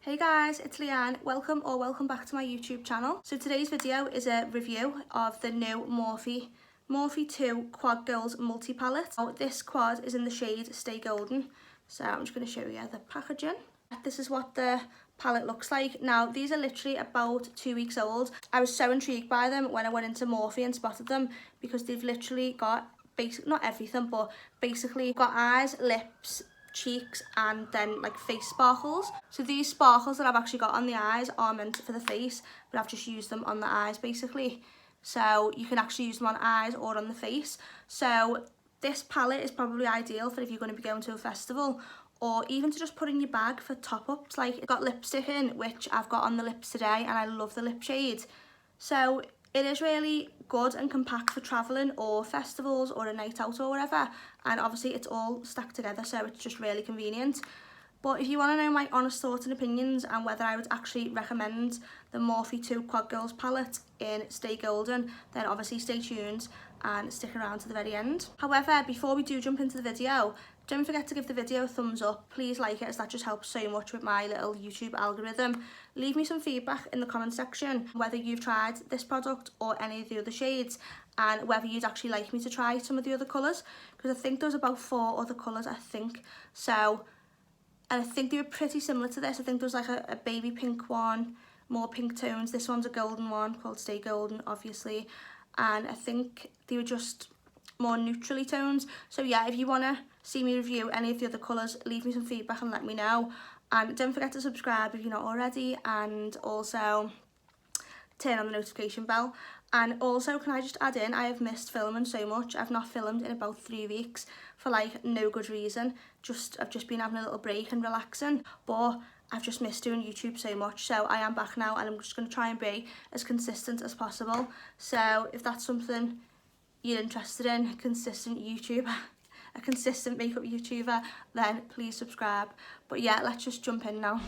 Hey guys, it's Leanne. Welcome back to my YouTube channel. So today's video is a review of the new Morphe 2 Quad Girls multi-palette. Now, this quad is in the shade Stay Golden. So I'm just going to show you the packaging. This is what the palette looks like. Now, these are literally about 2 weeks old. I was so intrigued by them when I went into Morphe and spotted them because they've literally got not everything, but basically got eyes, lips, cheeks, and then like face sparkles. So these sparkles that I've actually got on the eyes are meant for the face, but I've just used them on the eyes basically. So you can actually use them on eyes or on the face. So this palette is probably ideal for if you're going to be going to a festival, or even to just put in your bag for top-ups. Like, it's got lipstick in, which I've got on the lips today, and I love the lip shade. So it is really good and compact for travelling or festivals or a night out or whatever. And obviously it's all stacked together, so it's just really convenient. But if you want to know my honest thoughts and opinions and whether I would actually recommend the Morphe 2 Quad Girls palette in Stay Golden, then obviously stay tuned and stick around to the very end. However, before we do jump into the video, don't forget to give the video a thumbs up. Please like it, as that just helps so much with my little YouTube algorithm. Leave me some feedback in the comment section, whether you've tried this product or any of the other shades, and whether you'd actually like me to try some of the other colours, because I think there's about 4 other colours, I think. So, and I think they were pretty similar to this. I think there was like a baby pink one, more pink tones. This one's a golden one called Stay Golden, obviously. And I think they were just more neutrally toned. So yeah, if you want to see me review any of the other colours, leave me some feedback and let me know. And don't forget to subscribe if you're not already, and also turn on the notification bell. And also, can I just add in, I have missed filming so much. I've not filmed in about 3 weeks for like no good reason. I've just been having a little break and relaxing, but I've just missed doing YouTube so much. So I am back now, and I'm just going to try and be as consistent as possible. So if that's something you're interested in, a consistent YouTuber, a consistent makeup YouTuber, then please subscribe. But yeah, let's just jump in now.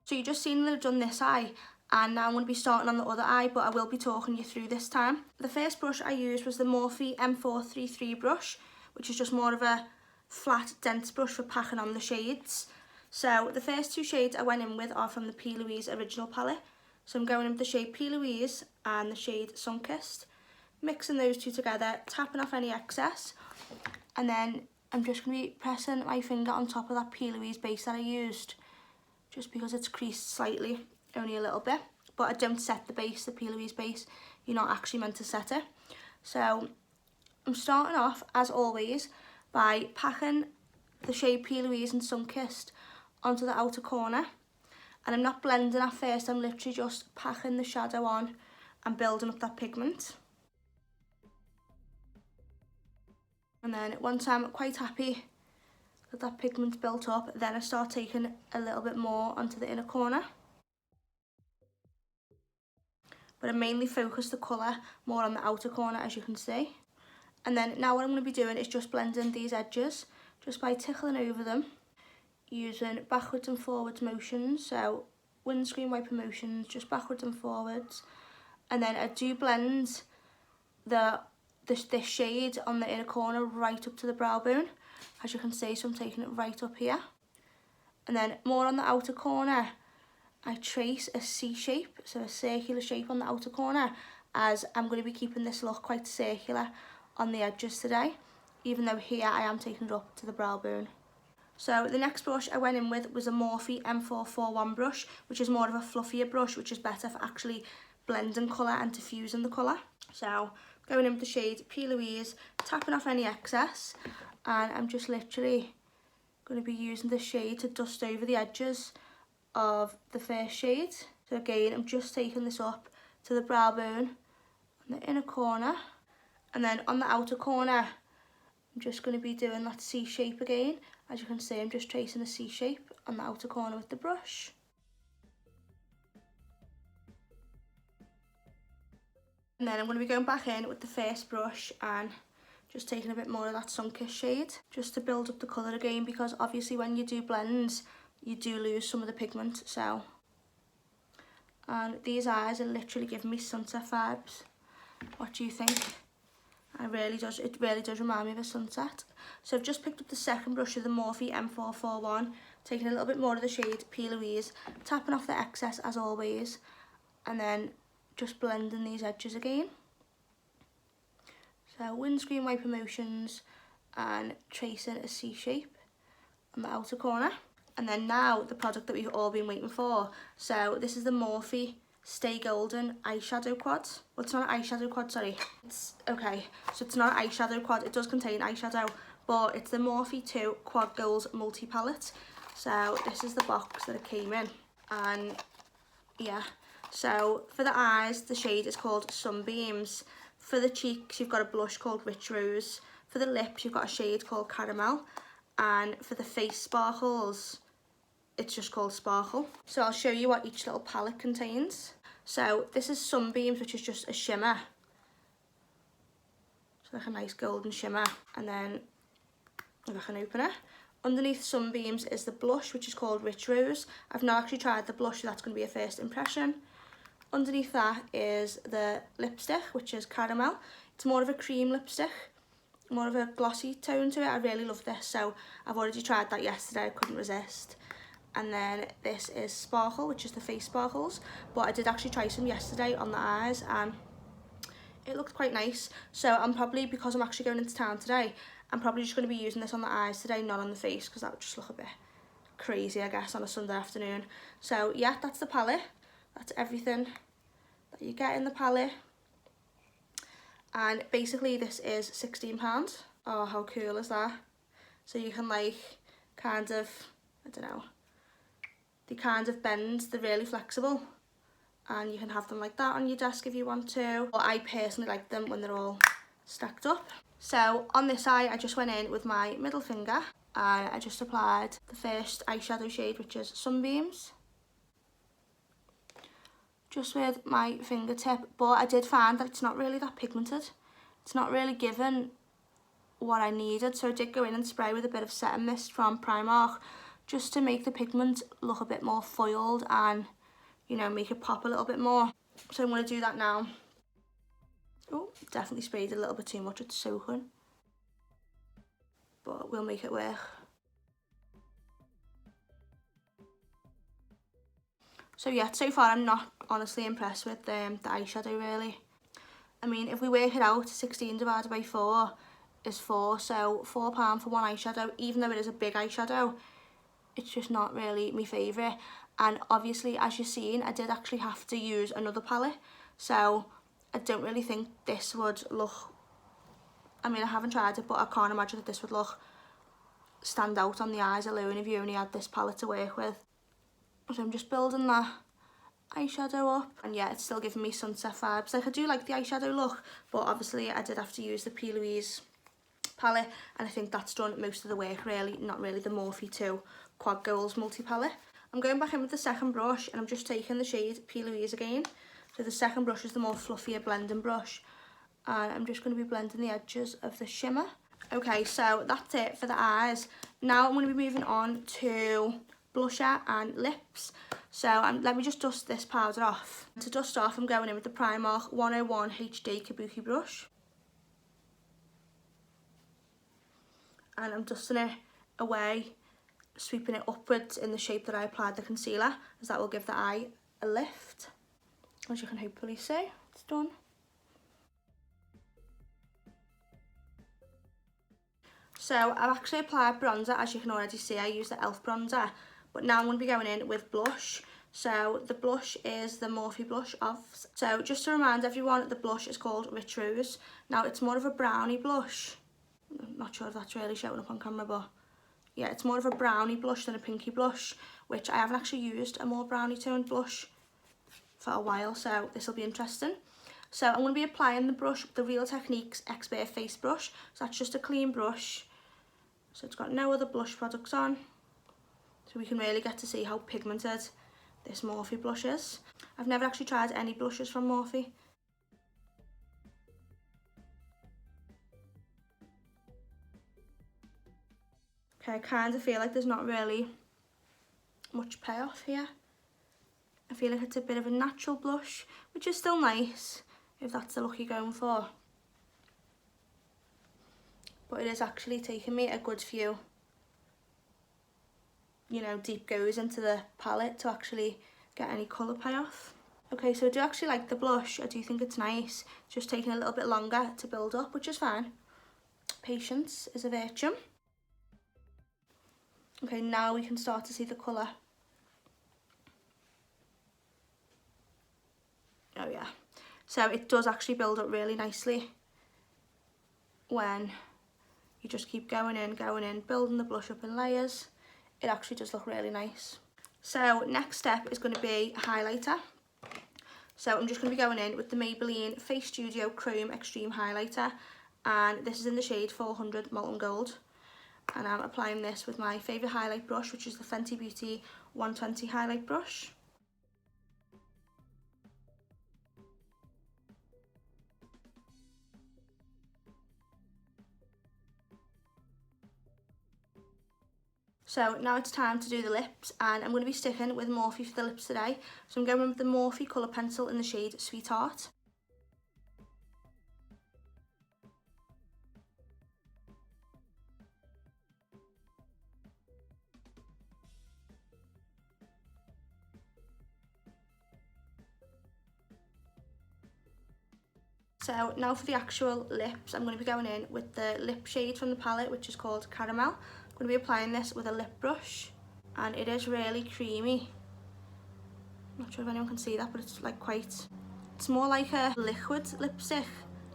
So you just seen that I've done this eye, and now I'm going to be starting on the other eye, but I will be talking you through this time. The first brush I used was the Morphe M433 brush, which is just more of a flat, dense brush for packing on the shades. So the first two shades I went in with are from the P. Louise original palette. So I'm going in with the shade P. Louise and the shade Sunkissed, mixing those two together, tapping off any excess, and then I'm just going to be pressing my finger on top of that P. Louise base that I used, just because it's creased slightly, only a little bit, but I don't set the base, the P. Louise base, you're not actually meant to set it. So I'm starting off, as always, by packing the shade P. Louise and Sunkissed onto the outer corner, and I'm not blending at first, I'm literally just packing the shadow on and building up that pigment. And then once I'm quite happy that pigment's built up, then I start taking a little bit more onto the inner corner. But I mainly focus the colour more on the outer corner, as you can see. And then now what I'm going to be doing is just blending these edges, just by tickling over them, using backwards and forwards motions, so windscreen wiper motions, just backwards and forwards. And then I do blend this shade on the inner corner right up to the brow bone, as you can see, so I'm taking it right up here. And then more on the outer corner, I trace a C shape, so a circular shape on the outer corner, as I'm going to be keeping this look quite circular on the edges today, even though here I am taking it up to the brow bone. So the next brush I went in with was a Morphe M441 brush, which is more of a fluffier brush, which is better for actually blending colour and diffusing the colour. So going in with the shade P. Louise, tapping off any excess, and I'm just literally going to be using this shade to dust over the edges of the first shade. So again, I'm just taking this up to the brow bone on the inner corner, and then on the outer corner I'm just going to be doing that C shape again. As you can see, I'm just tracing a C shape on the outer corner with the brush. And then I'm going to be going back in with the first brush and just taking a bit more of that Sunkissed shade, just to build up the colour again, because obviously when you do blends, you do lose some of the pigment. So, and these eyes are literally giving me sunset vibes. What do you think? It really does remind me of a sunset. So I've just picked up the second brush of the Morphe M441, taking a little bit more of the shade P. Louise, tapping off the excess as always, and then just blending these edges again. So windscreen wiper motions and tracing a C shape on the outer corner. And then now the product that we've all been waiting for. So this is the Morphe Stay Golden eyeshadow quad. Well, it's not an eyeshadow quad, sorry. It's not an eyeshadow quad. It does contain eyeshadow, but it's the Morphe 2 Quad Goals multi palette. So this is the box that it came in, and yeah. So for the eyes, the shade is called Sunbeams. For the cheeks, you've got a blush called Rich Rose. For the lips, you've got a shade called Caramel. And for the face sparkles, it's just called Sparkle. So I'll show you what each little palette contains. So this is Sunbeams, which is just a shimmer. It's like a nice golden shimmer. And then I can open it. Underneath Sunbeams is the blush, which is called Rich Rose. I've not actually tried the blush, so that's going to be a first impression. Underneath that is the lipstick, which is Caramel. It's more of a cream lipstick, more of a glossy tone to it. I really love this, so I've already tried that yesterday. I couldn't resist. And then this is Sparkle, which is the face sparkles. But I did actually try some yesterday on the eyes, and it looked quite nice. So I'm probably, because I'm actually going into town today, I'm probably just going to be using this on the eyes today, not on the face, because that would just look a bit crazy, I guess, on a Sunday afternoon. So yeah, that's the palette. That's everything that you get in the palette. And basically this is £16. Oh, how cool is that? So you can like kind of, I don't know, they kind of bend, they're really flexible. And you can have them like that on your desk if you want to. But I personally like them when they're all stacked up. So on this eye, I just went in with my middle finger and I just applied the first eyeshadow shade, which is Sunbeams, just with my fingertip. But I did find that it's not really that pigmented. It's not really given what I needed, so I did go in and spray with a bit of setting mist from Primark, just to make the pigment look a bit more foiled and, you know, make it pop a little bit more. So I'm going to do that now. Oh, definitely sprayed a little bit too much, it's soaking. But we'll make it work. So yeah, so far I'm not honestly impressed with the eyeshadow really. I mean, if we work it out, 16 divided by 4 is 4, so £4 for one eyeshadow, even though it is a big eyeshadow, it's just not really my favourite. And obviously, as you've seen, I did actually have to use another palette, so I don't really think this would look, I mean, I haven't tried it, but I can't imagine that this would look stand out on the eyes alone if you only had this palette to work with. So I'm just building that eyeshadow up, and yeah, it's still giving me sunset vibes. Like, I do like the eyeshadow look, but obviously I did have to use the P. Louise palette, and I think that's done most of the work really, not really the Morphe 2 Quad Goals multi palette. I'm going back in with the second brush, and I'm just taking the shade P. Louise again. So the second brush is the more fluffier blending brush, and I'm just going to be blending the edges of the shimmer. Okay, so that's it for the eyes. Now I'm going to be moving on to blusher and lips. So let me just dust this powder off. To dust off, I'm going in with the Primark 101 HD Kabuki brush. And I'm dusting it away, sweeping it upwards in the shape that I applied the concealer, as that will give the eye a lift. As you can hopefully see, it's done. So I've actually applied bronzer, as you can already see. I used the e.l.f. bronzer, but now I'm going to be going in with blush. So the blush is the Morphe blush OFF. So just to remind everyone, the blush is called Rich Rose. Now it's more of a brownie blush. I'm not sure if that's really showing up on camera, but yeah, it's more of a brownie blush than a pinky blush, which I haven't actually used a more brownie toned blush for a while, so this will be interesting. So I'm going to be applying the brush, the Real Techniques Expert Face Brush. So that's just a clean brush. So it's got no other blush products on. So we can really get to see how pigmented this Morphe blush is. I've never actually tried any blushes from Morphe. Okay, I kind of feel like there's not really much payoff here. I feel like it's a bit of a natural blush, which is still nice, if that's the look you're going for. But it is actually taking me a good few, you know, deep goes into the palette to actually get any colour payoff. Okay, so I do actually like the blush. I do think it's nice. It's just taking a little bit longer to build up, which is fine. Patience is a virtue. Okay, now we can start to see the colour. Oh yeah. So it does actually build up really nicely when you just keep going in, building the blush up in layers. It actually does look really nice. So next step is going to be a highlighter. So I'm just going to be going in with the Maybelline Face Studio Chrome Extreme Highlighter, and this is in the shade 400 Molten Gold. And I'm applying this with my favourite highlight brush, which is the Fenty Beauty 120 highlight brush. So now it's time to do the lips, and I'm going to be sticking with Morphe for the lips today. So I'm going in with the Morphe colour pencil in the shade Sweetheart. So now for the actual lips, I'm going to be going in with the lip shade from the palette, which is called Caramel. I'm going to be applying this with a lip brush, and it is really creamy. I'm not sure if anyone can see that, but it's like it's more like a liquid lipstick.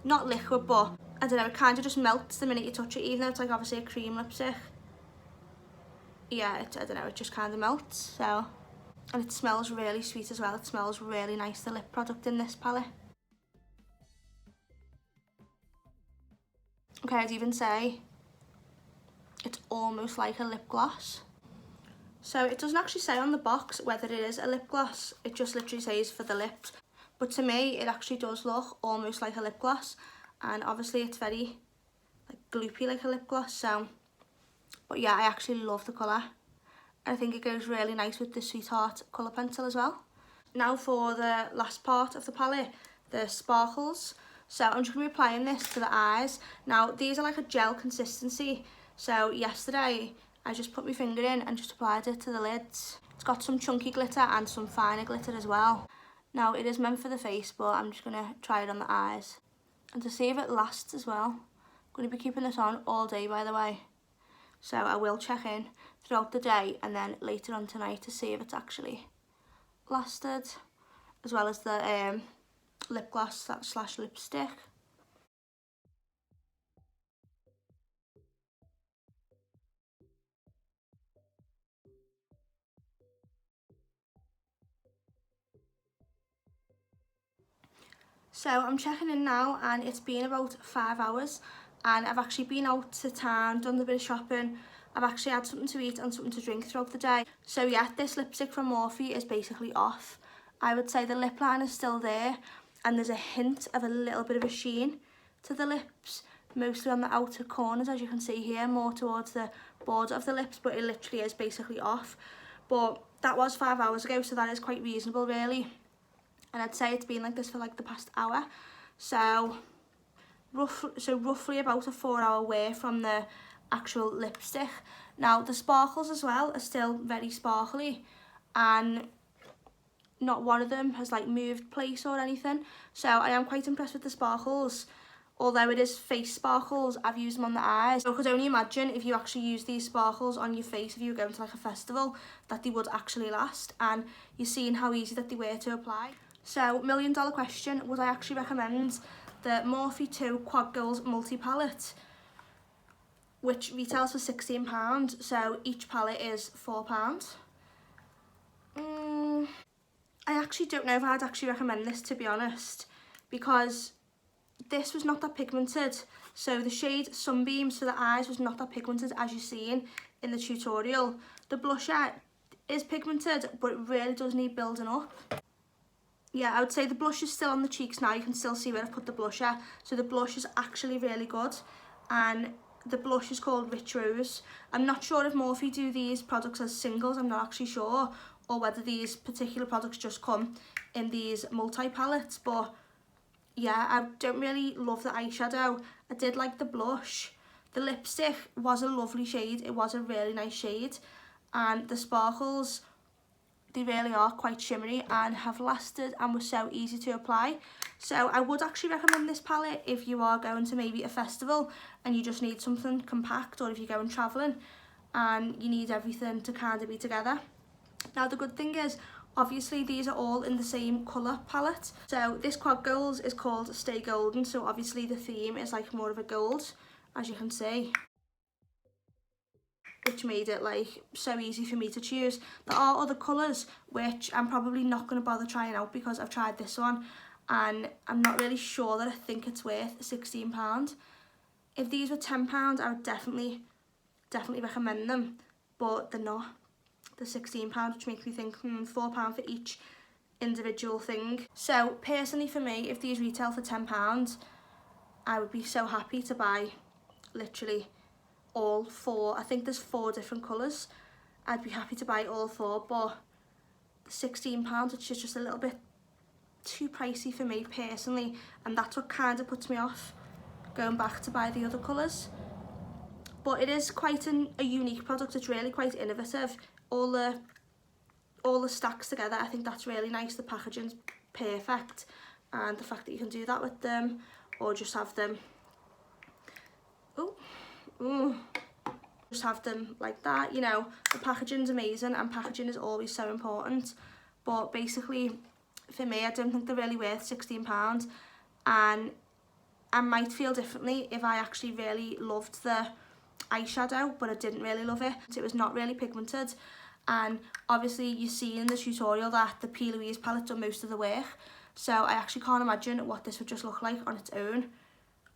Not liquid, but I don't know, it kind of just melts the minute you touch it, even though it's like obviously a cream lipstick. Yeah, I don't know, it just kind of melts, so. And it smells really sweet as well. It smells really nice, the lip product in this palette. Okay, I'd even say it's almost like a lip gloss. So it doesn't actually say on the box whether it is a lip gloss. It just literally says for the lips. But to me, it actually does look almost like a lip gloss. And obviously it's very like gloopy like a lip gloss. So, but yeah, I actually love the colour. I think it goes really nice with the Sweetheart colour pencil as well. Now for the last part of the palette, the sparkles. So I'm just going to be applying this to the eyes. Now these are like a gel consistency. So yesterday I just put my finger in and just applied it to the lids. It's got some chunky glitter and some finer glitter as well. Now it is meant for the face, but I'm just going to try it on the eyes. And to see if it lasts as well. I'm going to be keeping this on all day, by the way. So I will check in throughout the day and then later on tonight to see if it's actually lasted, as well as the lip gloss slash lipstick. So I'm checking in now and it's been about 5 hours and I've actually been out to town, done a bit of shopping. I've actually had something to eat and something to drink throughout the day. So yeah, this lipstick from Morphe is basically off. I would say the lip line is still there and there's a hint of a little bit of a sheen to the lips, mostly on the outer corners, as you can see here, more towards the border of the lips, but it literally is basically off. But that was 5 hours ago, so that is quite reasonable really. And I'd say it's been like this for like the past hour. So roughly about a 4 hour wear from the actual lipstick. Now the sparkles as well are still very sparkly and not one of them has like moved place or anything. So I am quite impressed with the sparkles. Although it is face sparkles, I've used them on the eyes. So I could only imagine if you actually use these sparkles on your face, if you were going to like a festival, that they would actually last. And you're seeing how easy that they were to apply. So, $1 million question, would I actually recommend the Morphe 2 Quad Goals multi-palette, which retails for £16, so each palette is £4. I actually don't know if I'd actually recommend this, to be honest, because this was not that pigmented. So the shade Sunbeams for the eyes was not that pigmented as you've seen in the tutorial. The blusher is pigmented, but it really does need building up. Yeah, I would say the blush is still on the cheeks now. You can still see where I've put the blusher. So the blush is actually really good. And the blush is called Rich Rose. I'm not sure if Morphe do these products as singles. I'm not actually sure. Or whether these particular products just come in these multi-palettes. But yeah, I don't really love the eyeshadow. I did like the blush. The lipstick was a lovely shade. It was a really nice shade. And the sparkles, they really are quite shimmery and have lasted and were so easy to apply. So I would actually recommend this palette if you are going to maybe a festival and you just need something compact, or if you're going travelling and you need everything to kind of be together. Now the good thing is, obviously these are all in the same colour palette. So this Quad Goals is called Stay Golden, so obviously the theme is like more of a gold, as you can see, which made it like so easy for me to choose. There are other colours which I'm probably not going to bother trying out because I've tried this one and I'm not really sure that I think it's worth £16. If these were £10, I would definitely recommend them, but they're not. They're £16, which makes me think £4 for each individual thing. So personally for me, if these retail for £10, I would be so happy to buy literally all 4. I think there's 4 different colours. I'd be happy to buy all 4, but £16, which is just a little bit too pricey for me personally, and that's what kind of puts me off going back to buy the other colours. But it is quite a unique product. It's really quite innovative. All the stacks together, I think that's really nice. The packaging's perfect, and the fact that you can do that with them, or just have them just have them like that, you know. The packaging's amazing, and packaging is always so important. But basically for me, I don't think they're really worth £16, and I might feel differently if I actually really loved the eyeshadow but I didn't really love it. It was not really pigmented, and obviously you see in the tutorial that the P. Louise palette done most of the work, so I actually can't imagine what this would just look like on its own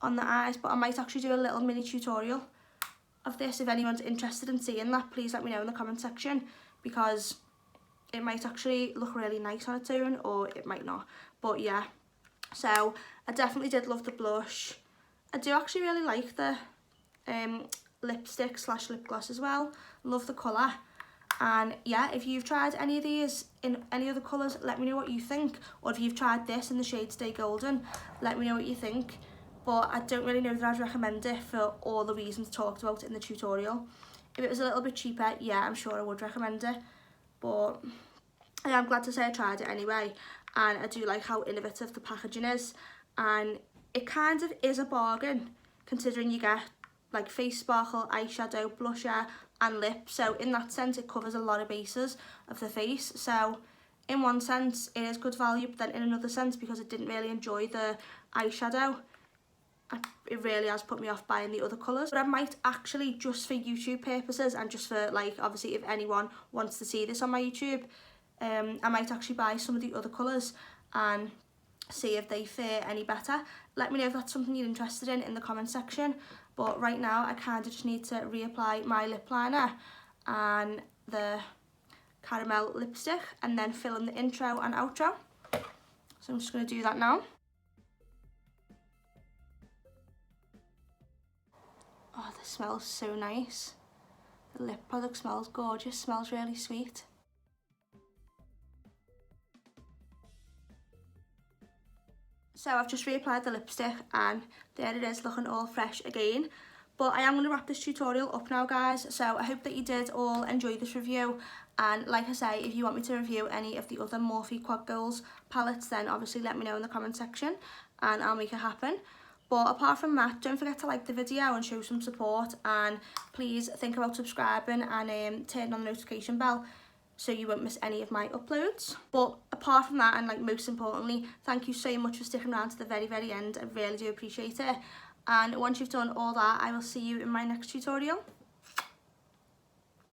on the eyes. But I might actually do a little mini tutorial of this. If anyone's interested in seeing that, please let me know in the comment section, because it might actually look really nice on its own, or it might not. But yeah, so I definitely did love the blush. I do actually really like the lipstick slash lip gloss as well. Love the colour, And yeah, if you've tried any of these in any other colours, let me know what you think. Or if you've tried this in the shade Stay Golden, let me know what you think. But I don't really know that I'd recommend it for all the reasons talked about in the tutorial. If it was a little bit cheaper, yeah, I'm sure I would recommend it. But I am glad to say I tried it anyway. And I do like how innovative the packaging is. And it kind of is a bargain, considering you get like face sparkle, eyeshadow, blusher and lip. So in that sense, it covers a lot of bases of the face. So in one sense, it is good value, but then in another sense, because I didn't really enjoy the eyeshadow, it really has put me off buying the other colours. But I might actually, just for YouTube purposes and just for like, obviously if anyone wants to see this on my YouTube, I might actually buy some of the other colours and see if they fare any better. Let me know if that's something you're interested in the comment section. But right now I kind of just need to reapply my lip liner and the caramel lipstick and then fill in the intro and outro. So I'm just going to do that now. Oh, this smells so nice. The lip product smells gorgeous, smells really sweet. So I've just reapplied the lipstick and there it is, looking all fresh again. But I am going to wrap this tutorial up now, guys. So I hope that you did all enjoy this review. And like I say, if you want me to review any of the other Morphe Quad Goals palettes, then obviously let me know in the comment section and I'll make it happen. But apart from that, don't forget to like the video and show some support. And please think about subscribing and turn on the notification bell so you won't miss any of my uploads. But apart from that, and like most importantly, thank you so much for sticking around to the very end. I really do appreciate it. And once you've done all that, I will see you in my next tutorial.